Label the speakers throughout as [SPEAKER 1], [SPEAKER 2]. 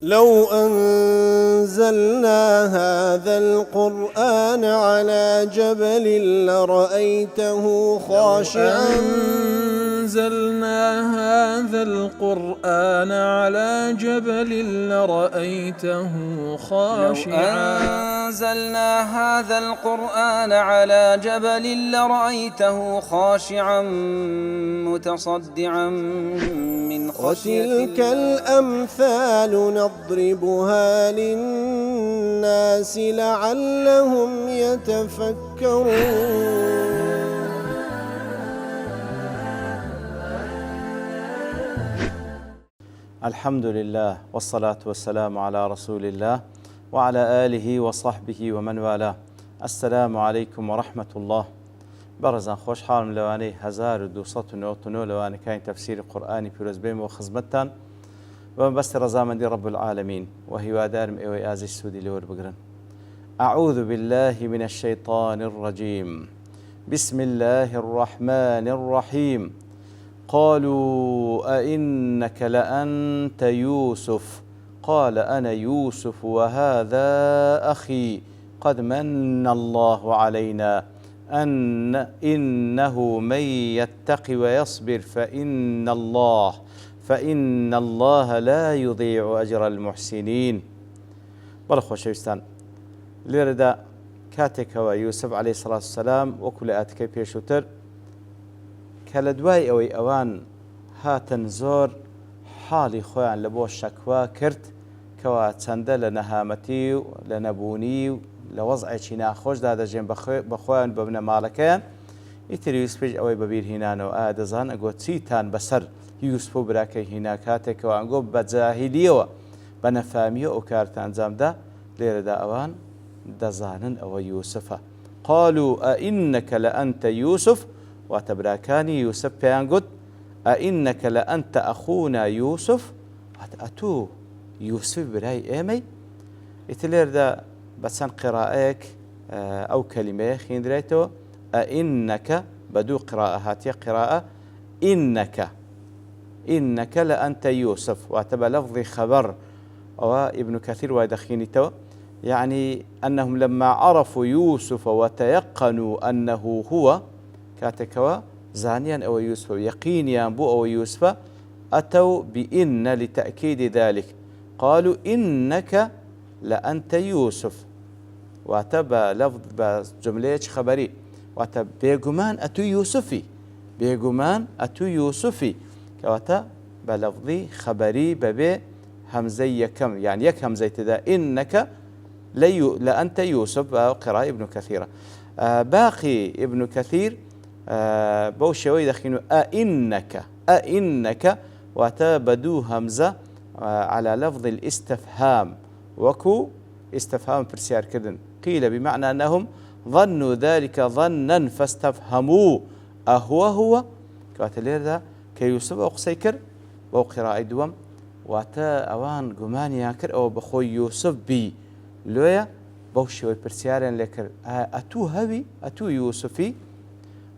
[SPEAKER 1] لو أنزلنا هذا القرآن على جبل لرأيته خاشعا
[SPEAKER 2] أنزلنا هذا القرآن على جبل لرأيته خاشعا
[SPEAKER 3] أنزلنا هذا القرآن على جبل لرأيته خاشعا متصدعا من خشية
[SPEAKER 1] وتلك الأمثال نضربها للناس لعلهم يتفكرون.
[SPEAKER 4] الحمد لله والصلاة والسلام على رسول الله وعلى آله وصحبه ومن والاه. السلام عليكم ورحمة الله. برزان خوش حالم لواني 1299 لواني كاين تفسير قرآني في رزبين وخزمتان وبس رزامندي رب العالمين وهي وادارم ايوي ازي السودي لور بقرن. أعوذ بالله من الشيطان الرجيم. بسم الله الرحمن الرحيم. قالوا أئنك لأنت يوسف قال أنا يوسف وهذا أخي قد من الله علينا إنه من يتق ويصبر فإن الله لا يضيع أجر المحسنين. بەڵێ خۆشەویستان، لێرەدا کاتێکەوە یوسف عەلەیهی سەڵات وسەلام وەکو لە ئاتەکەی پێشووتر کە لە دوای ئەوەی ئەوان هاتن زۆر حاڵی خۆیان لە بۆ شەکوا کرد کەوا چەندە لە نەهامەتی و لە نەبوونی و لە وەزعێکی ناخۆشدا دەژێن بەخۆیان بە بنەماڵەکەیان، ئیتر یوسفیش ئەوەی بەبیر هینانەوە ئایا دەزان ئەگۆ چیتان بەسەر یوسف و براکەی هینا کاتێکەوە ئەنگۆ بە جاهیلیەوە بە نەفامیە ئەو کارتان ئەنجامدا، لێرەدا ئەوان دەزانن ئەوە یوسفە. قالوا ئەئینەکە لە ئەنتە یوسف، واتە براکانی یوسف پێیان گوت ئەئینەکە لە ئەنتە ئەخونا یوسف، واتە ئەتوو یوسف برای ئێمەی. ئیتر لێرەدا بە چەند قیراءەیەک ئەو کەلیمەیە خوێندرێتەوە ئەئینەکە بە دوو قیراءە هاتیە، قیراءە ئینەکە لە ئەنتە یوسف، واتە بە لەفظی خەبەر. ئەوە ئیبن کەثیر وای دەخوێنیتەوە، يعني أنهم لما عرفوا يوسف وتيقنوا أنه هو، كاتكوا زانيا أو يوسف يقينيا بو أو يوسف، أتوا بإن لتأكيد ذلك، قالوا إنك لأنت يوسف، واتبا لفظ بجملة خبري، واتب بيقمان أتو يوسفي، بيقمان أتو يوسفي، كواتا بلفظي خبري ببي همزي يكم، يعني يك همزي تدا إنك لأنت يوسف، قراءة ابن كثير. باقي ابن كثير بوشوي دخينو أئنك وتبدو همزة على لفظ الاستفهام، وكو استفهام برسيار كدن، قيل بمعنى أنهم ظنوا ذلك ظنا فاستفهموا هو كاتلير ذا كيوسف أو قسيكر أو قراءة دوم، واتا أوان قماني ياكر أو بخوي يوسف بي لويا بوشوي برسيارين لكر أتو هوي أتو يوسفي.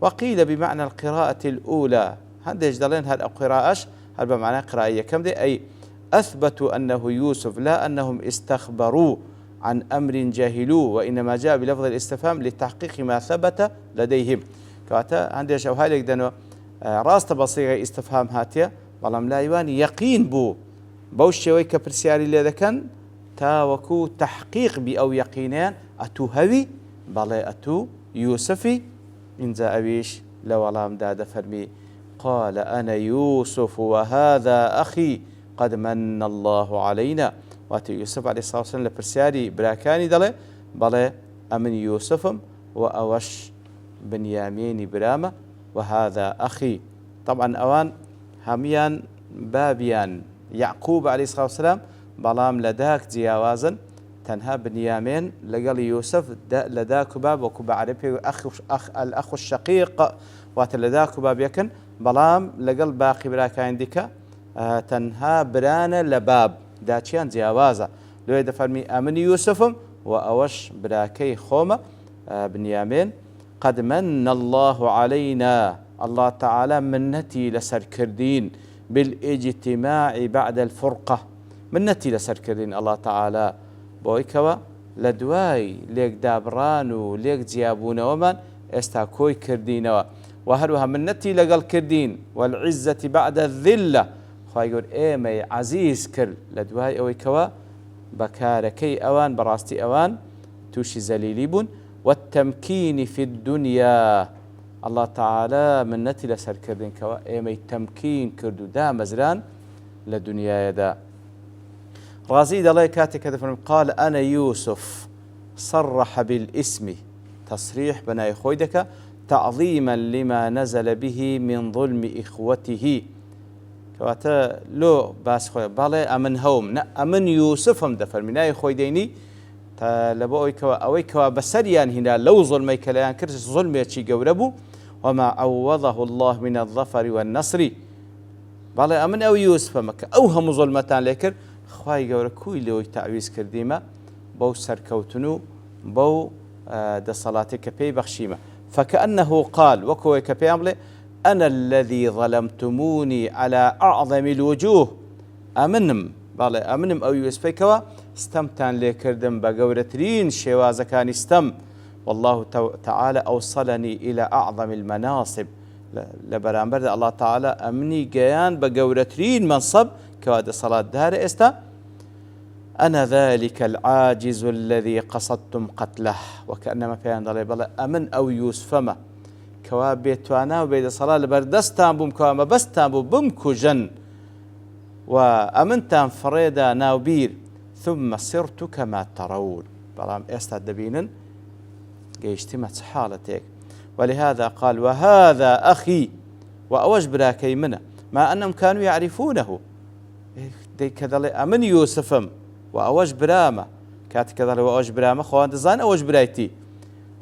[SPEAKER 4] وقيل بمعنى القراءة الأولى، هذا يجدلين هذا قراءة هل بمعنى قراءة كم دي، أي أثبتوا أنه يوسف لا أنهم استخبروا عن أمر جاهلوه، وإنما جاء بلفظ الاستفهام لتحقيق ما ثبت لديهم. كواتا عندي شوهالك دانو راست بصيغة استفهام هاتيا بەڵام لایوانی یەقین بوو بەو شێوەی کە پرسیاری لێ دەکەن تاوەکو تەحقیق بی ئەو یەقینیان ئەتوو هەوی بەڵێ ئەتوو یوسفی. اینجا ئەویش لە وەڵامدا دەفەرمی قال أنا يوسف وهذا أخي قد من الله علينا، واتە یوسف عەلەیهی سەڵات وسەلام لە پرسیاری براکانی دەڵێ بەڵێ ئەمن یوسفم و ئەوەش بنیامینی برامە وهذا أخي. طبعا ئەوان هەمیان بابیان یعقوب عەلەیهی سەڵات وسەلام، بەڵام لە داک جیاوازن، تەنها بنیامین لەگەڵ یوسف لە داک و باب وەکو بە عەرەبی الأخ الشقیق، واتە لە داک و باب یەکن، بەڵام لەگەڵ باقی براکان دیکە تەنها برانە لە باب داچیان جیاوازە. لێ دەفەرمی ئەمن یوسفم و ئەوەش براکەی خۆمە بنیامین. قد من الله علينا، الله تعالى منتي لسر كردين بالاجتماع بعد الفرقة، منەتی لەسەرکردین ئەڵڵا تەعالا بۆی کەوە لە دوای لێک دابڕان و لێک جیابوونەوەمان ئێستا کۆی کردینەوە و هەروەها منەتی لەگەڵ کردین والعزەتی بعد الذلة خوای گەور ئێمەی عەزیز کرد لە دوای ئەوەی کەوە بەکارەکەی ئەوان بەڕاستی ئەوان تووشی زەلیلی بوون والتەمکینی في الدنيا الله تعالى منەتی لەسەرکردین کەوە ئێمەی تەمکین کرد و دامەزران لە دنیایەدا رازي دەڵێ کاتێک کە دەفەرمێ قال أنا يوسف صرح بالاسم تصريح بنای خۆی دەکا تعظيما لما نزل به من ظلم إخوته کەواتە لۆ باس خۆی بەڵێ ئەمن هەوم ئەمن یوسفم دەفەرمی نای خۆی دەینی تا لە بۆ ئەوەی کەوا بەسەریان هینا لەو زڵمەی کە لەیان کرد زڵمێکی گەورە بوو وما عوضه الله من الظفر والنصر بەڵێ ئەمن ئەو یوسفەمە کە ئەو هەموو زڵمەتان لێ کرد خوای گەورە کوی لەوەی تعویز کردیمە بەو سەرکەوتن و بەو دەسەڵاتی کە پێی بەخشیمە فكأنه قال وەکەوەی کە پێیان بڵێ أنا الذي ظلمتموني على أعظم الوجوه أمنم أو يوسفي كوا استمتان لكردم بقورترين شوازة كان استم والله تعالى أوصلني إلى أعظم المناصب لبرامبر الله تعالى أمني جيان بقورترين منصب كواد صلاة دار استا أنا ذلك العاجز الذي قصدتم قتله وكأنما فيان ضلي بلا أمن أو يوسفما کەوا بێتوانە و بێدەسەڵات لەبەردەستان بووم کەوا مەبەستان بوو بمکوژن و ئەمنتان فڕێدا ناوبیر ثم صرت كما ترون بەڵام ئێستا دەبینن گەیشتمە چ حاڵەتێک ولهذا قال وهذا أخي وأوج براكي منه ما أنهم كانوا يعرفونه کە دەڵێ ئەمن یوسفم و ئەوەش برامە کاتێک کە دەڵێ ئەوەش برامە خۆیان دەزانن ئەوەش برایتی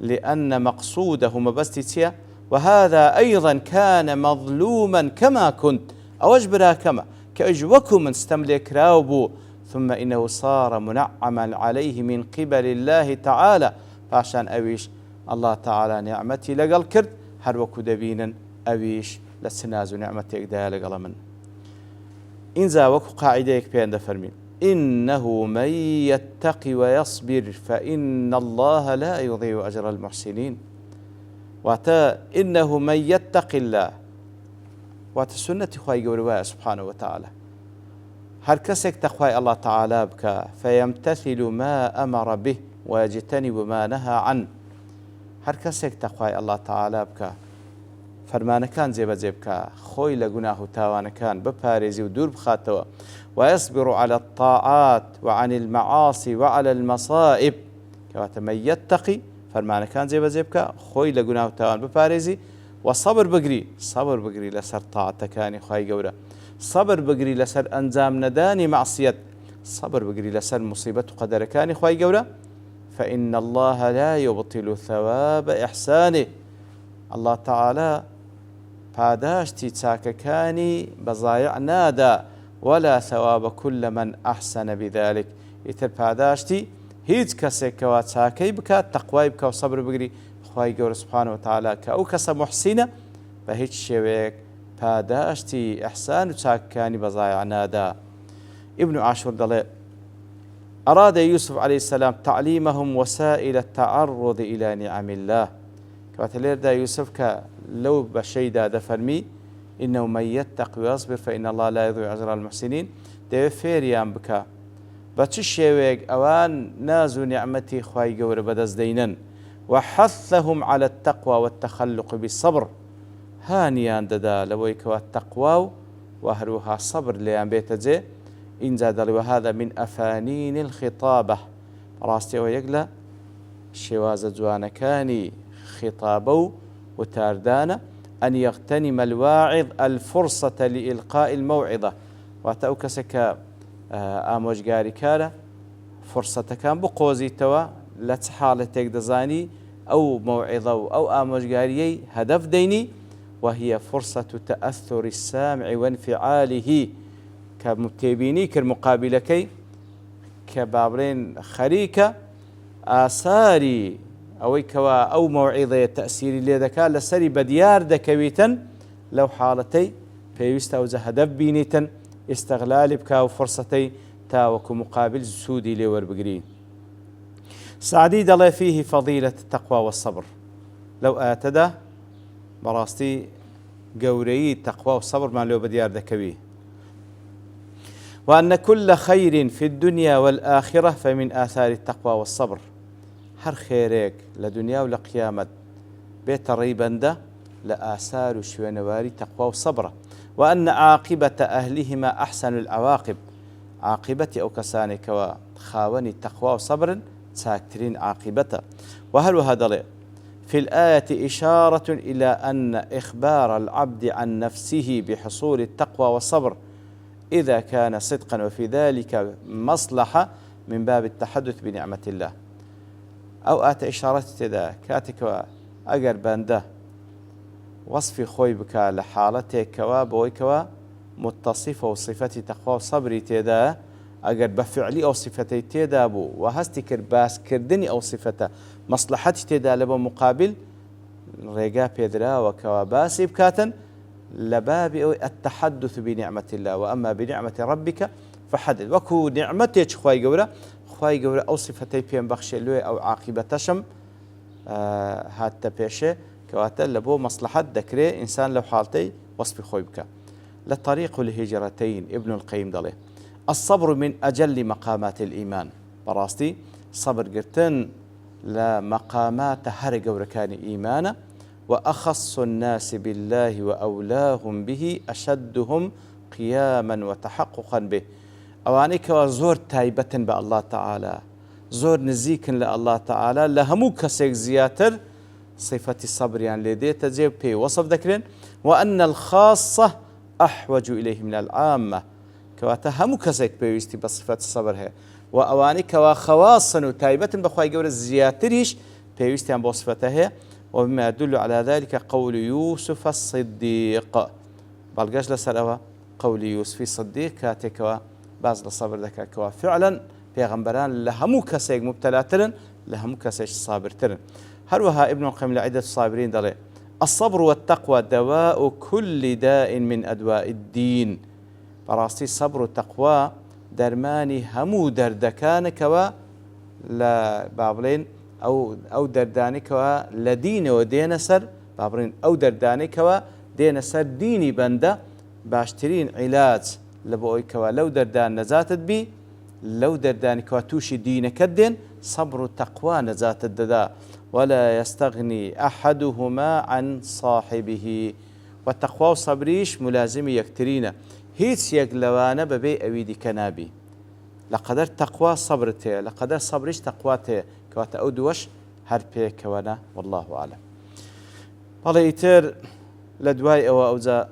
[SPEAKER 4] لأن مقصوده مبستي تيا وهذا أيضا كان مظلوما كما كنت أوجبرا كما كأجوكم من استملك راوبو ثم إنه صار منعما عليه من قبل الله تعالى فعشان أويش الله تعالى نعمتي لقل كرد هروكو دبينا أويش لسنازو نعمتي إقداها لقل من إنزا وكو قاعديك بيان دفرمين إنه من يتقي ويصبر فإن الله لا يضيع أجر المحسنين واتا إنه من يتقي الله واتا سنة خواهي قولوا سبحانه وتعالى هر كسك تقوى الله تعالى بك فيمتثل ما أمر به ويجتنب ما نهى عنه هر كسك تقوى الله تعالى بك فرمانەکان جێبەجێبکە خۆی لە گوناه و تاوانەکان بپارێزی و دوور بخاتەوە ويصبر على الطاعات وعن المعاصي وعلى المصائب کەواتە من يتقي فەرمانەکان جێبەجێ بکە خۆی لە گوناه و تاوان بپارێزی و سەبر بگری لەسەر تاعەتەکانی خوای گەورە سەبر بگری لەسەر ئەنجام نەدانی معسیەت سەبر بگری لەسەر موسیبەت و قەدەرەکانی خوای گەورە فإن الله لا يبطل ثواب إحسانه الله تعالى پاداشتی چاکەکانی بەزایع نادا ولا ثواب كل من أحسن بذلك ئیتر پاداشتی هیچ کەسێک کەوا چاکەی بکات تەقوای بکە و سەبر بگری خوای گەورە سبحانه وتعالى کە ئەو کەسە محسینە بە هیچ شێوەیەک پاداشتی ئەحسان و چاکەکانی بەزایع نادا ابن عاشور دەڵێ أراد يوسف عليه السلام تعليمهم وسائل التعرض إلى نعم الله كواتلير دا يوسف لو بشيدا دفرمي إنه من يتق ويصبر فإن الله لا يضيع أجر المحسنين دي فيريان بكا باتشيويك أوان نازو نعمتي خواي قور بدز دينن وحثهم على التقوى والتخلق بالصبر هانيان ددا لويك والتقوى وهروها صبر ليان بيتجي إن زاد وهذا من أفانين الخطابة راستي ويقلا شواز جوانكاني خطابه وتاردانا أن يغتنم الواعظ الفرصة لإلقاء الموعظة واتأوكسك آموشقاري كارا فرصة كان بقوزي توا لتحالتك دزاني أو موعظة أو آموشقاري هدف ديني وهي فرصة تأثر السامع وانفعاله كمتابيني كالمقابلكي كبابرين خريكة آثاري أوي كوا أو موعظة تأثيري لذكاء لسري بديار دكويتا لو حالتي بيوستا وزهدف بينيتا استغلال بكا وفرصتي تاوەکو مقابل سوودی لێ وەربگرین. سعدی دەڵێ فيه فضيلة التقوى والصبر. لەو ئاەتەدا بەڕاستی گەورەی تەقوا و سەبرمان لێ بەدیار دەکەوی. وأن كل خير في الدنيا والآخرة فمن آثار التقوى والصبر. هر خيرك لدنيا ولا قيامة بيت ريبنده لآثار شوينواري تقوى وصبر. وأن عاقبة أهلهما أحسن العواقب. عاقبة أو كسانك وخاوني تقوى وصبر ساكترين عاقبته. وهل هذا في الآية إشارة إلى أن إخبار العبد عن نفسه بحصول التقوى والصبر إذا كان صدقا وفي ذلك مصلحة من باب التحدث بنعمة الله. أو آتى إشارة تدا كاتك أجر بانده وصف خوي بك لحالتك كوا بوي كوا متصفة وصفة تقوى وصبر تدا أجر بفعلي أو صفتي تدا بو وهستكر باس كردني أو صفته مصلحتي تدا لبو مقابل رجاء بيدرا وكوا باس بكاتا لباب التحدث بنعمة الله. وأما بنعمة ربك فحدث. وكو نعمتك خواي قورا أو صفتي بيان بخشي لوي أو عاقبة شم هاتا بيشي كواتا لبو مصلحة ذكري إنسان لو حالتي وصف خوي بك. لطريق الهجرتين ابن القيم ضله الصبر من أجل مقامات الإيمان. براستي صبر قرتن لمقامات هر قوركان إيمانا. وأخص الناس بالله وأولاهم به أشدهم قياما وتحققا به. أوانيك وزور تايبة بالله تعالى زور نزيك لله تعالى لهمو كسيك زياتر صفة الصبر يعني لدي تجيب بي وصف ذكرين. وأن الخاصة أحوج إليه من العامة كواتا همو كسيك بيوستي بصفة الصبر هي. وأوانيك وخواصا وتايبة بخواي قول الزياتريش بيوستي عن بصفته هي. ومما يدل على ذلك قول يوسف الصديق بلغاش لسروا قول يوسف الصديق كاتكوا باز لصبر ذكاكوا فعلا پیغمبران لهمو كسيك مبتلاترن لهمو كسيك صابرترن. هروها ابن القيم لعدة الصابرين دلي الصبر والتقوى دواء كل داء من أدواء الدين. براستي الصبر والتقوى درماني همو دردكانك لا بابلين أو دردانك لدين ودين سر بابرين أو دردانك ودين سر ديني بنده باشترين علاج لبويك لو دردان نزاتت بي لو دردانك توشي دينك الدين صبر التقوى نزات الددا. ولا يستغني أحدهما عن صاحبه. والتقوى وصبريش ملازم يكترين هيتس يقلوانا ببي أويدي كنابي لقدر تقوى صبرته لقدر صبريش تقواته كواتا أودوش هر بيكوانا والله أعلم. بليتر لدواي أو أوزا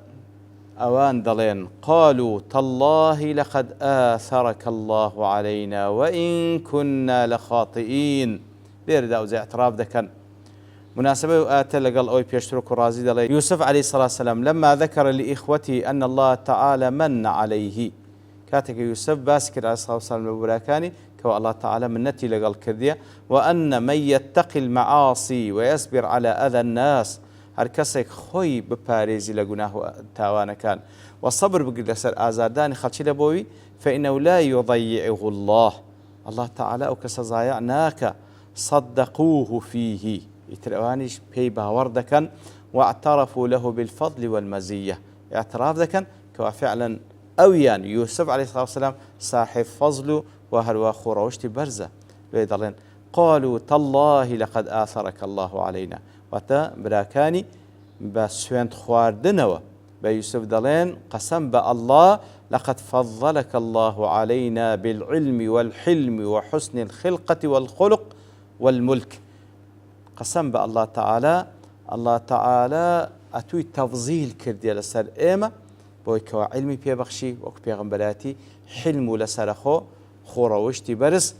[SPEAKER 4] أوان دلين قالوا تالله لقد آثرك الله علينا وإن كنا لخاطئين. بيرد أوزا اعتراف ذكا مناسبة آتى لقال أوي بيشترك رازي دلين يوسف عليه الصلاة والسلام لما ذكر لإخوته أن الله تعالى من عليه كاتك يوسف باسكر عليه الصلاة والسلام وبراكاني كو الله تعالى منتي لقال كردية. وأن من يتقي المعاصي ويصبر على أذى الناس هر كسك خوي بباريزي لقناه تاوانا كان والصبر بقدر سر آزارداني خلشي لبوي فإنه لا يضيعه الله تعالى وكس ضايعناك صدقوه فيه يتروانيش بي باورد كان واعترفوا له بالفضل والمزية. اعتراف ذكا كوا فعلا أويان يوسف عليه الصلاة والسلام صاحب فضل وهروا خوروشتي برزة ويدلين قالوا تالله لقد آثرك الله علينا. وتا براكاني بسوين خواردنوا بيوسف دلين قسم بالله لقد فضلك الله علينا بالعلم والحلم وحسن الخلقة والخلق والملك. قسم بالله تعالى الله تعالى أتوي تفضيل كردي لسر إيمة بويكوا علمي بيبخشي وكو بيغنبلاتي حلمو لسرخو خوروشتي برس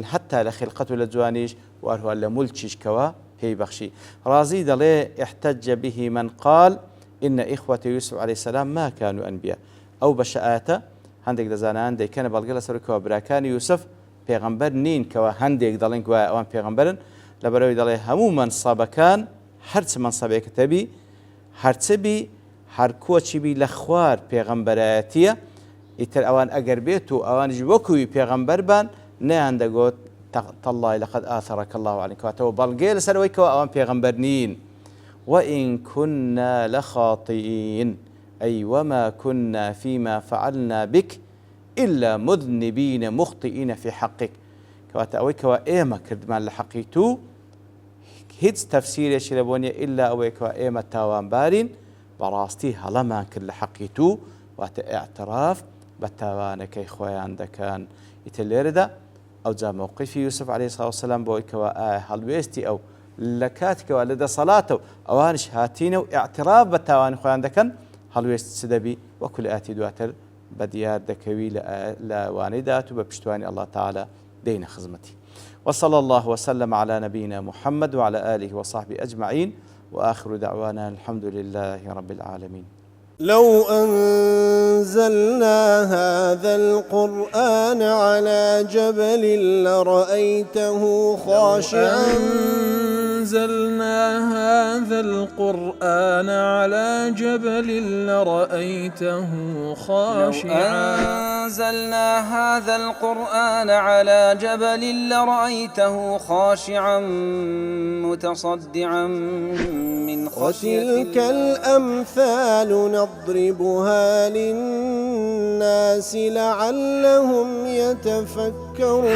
[SPEAKER 4] حتى لخلقته لجوانيش وأرهو لملتشيش كوا بيبخشي. رازي دلي احتج به من قال إن إخوة يوسف عليه السلام ما كانوا أنبياء أو بشآتا هندك دزانان دي كان بالقلة سركوا براكان يوسف بيغنبر نين كوا هندك دلين كوا أوان بيغنبرن لبروي دلي همو منصب كان هرس منصب كتبي هرسبي هر کوچی بی لخوار پیغمبراتیه ئیتر ئەوان ئەگەر بێت و ئەوانش وەکووی پێغەمبەربان نەیان دەگوت تەڵڵای لەقەد ئاثەرەکە الله عەلەیک کاتەوە بەڵگەیە لەسەرەوەی کەەوە ئەوان پێغەمبەر نین. وإن كنا لخاطئين أي وما كنا فيما فعلنا بك إلا مذنبين مخطئين في حقك كواتا أوي كوا إيما كردمان لحقيتو هيت تفسير شلبونيا إلا أوي كوا إيما تاوان بارين براستي هلما كل حقيتو واتا اعتراف بتاوانك إخوان دكان يتليردا أو جا موقف يوسف عليه الصلاة والسلام بوي كوا هلويستي أو لكاتك ولد صلاته أوانش هاتينه واعتراف بتاوان إخوان دكان هلويست سدبي وكل آتي دواتر بديار دكوي لواندات وبشتواني الله تعالى دين خزمتي. وصلى الله وسلم على نبينا محمد وعلى آله وصحبه أجمعين وآخر دعوانا الحمد لله رب العالمين.
[SPEAKER 1] لو أنزلنا هذا القرآن على جبل لرأيته خاشعا
[SPEAKER 2] أنزلنا هذا القرآن على جبل لرأيته خاشعا
[SPEAKER 3] أنزلنا هذا القرآن على جبل لرأيته خاشعا متصدعا من خشية
[SPEAKER 1] وتلك الأمثال نضربها للناس لعلهم يتفكرون.